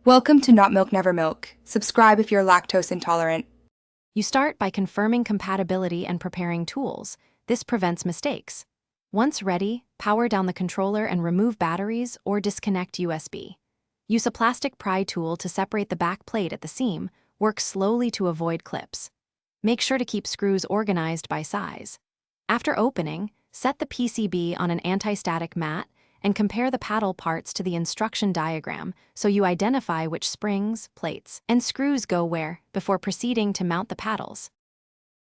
Welcome to Not Milk Never Milk. Subscribe if you're lactose intolerant. You start by confirming compatibility and preparing tools. This prevents mistakes. Once ready, power down the controller and remove batteries or disconnect USB. Use a plastic pry tool to separate the back plate at the seam. Work slowly to avoid clips. Make sure to keep screws organized by size. After opening, set the PCB on an anti-static mat and compare the paddle parts to the instruction diagram so you identify which springs, plates, and screws go where before proceeding to mount the paddles.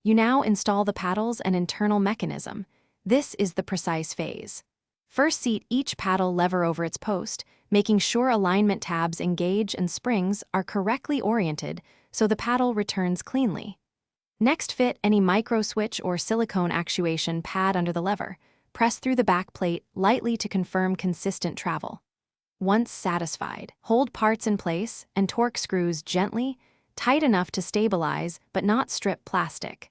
You now install the paddles and internal mechanism. This is the precise phase. First, seat each paddle lever over its post, making sure alignment tabs engage and springs are correctly oriented so the paddle returns cleanly. Next, fit any micro switch or silicone actuation pad under the lever. Press through the back plate lightly to confirm consistent travel. Once satisfied, hold parts in place and torque screws gently, tight enough to stabilize but not strip plastic.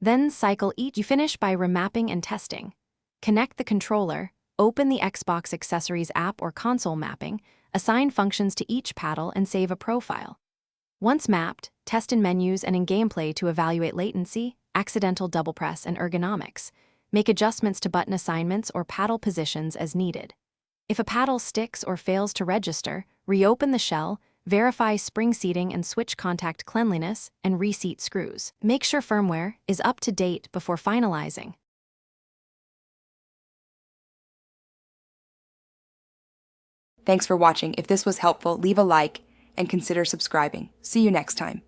Then cycle each. You finish by remapping and testing. Connect the controller, open the Xbox Accessories app or console mapping, assign functions to each paddle and save a profile. Once mapped, test in menus and in gameplay to evaluate latency, accidental double press, and ergonomics. Make adjustments to button assignments or paddle positions as needed. If a paddle sticks or fails to register, reopen the shell, verify spring seating and switch contact cleanliness, and reseat screws. Make sure firmware is up to date before finalizing. Thanks for watching. If this was helpful, leave a like and consider subscribing. See you next time.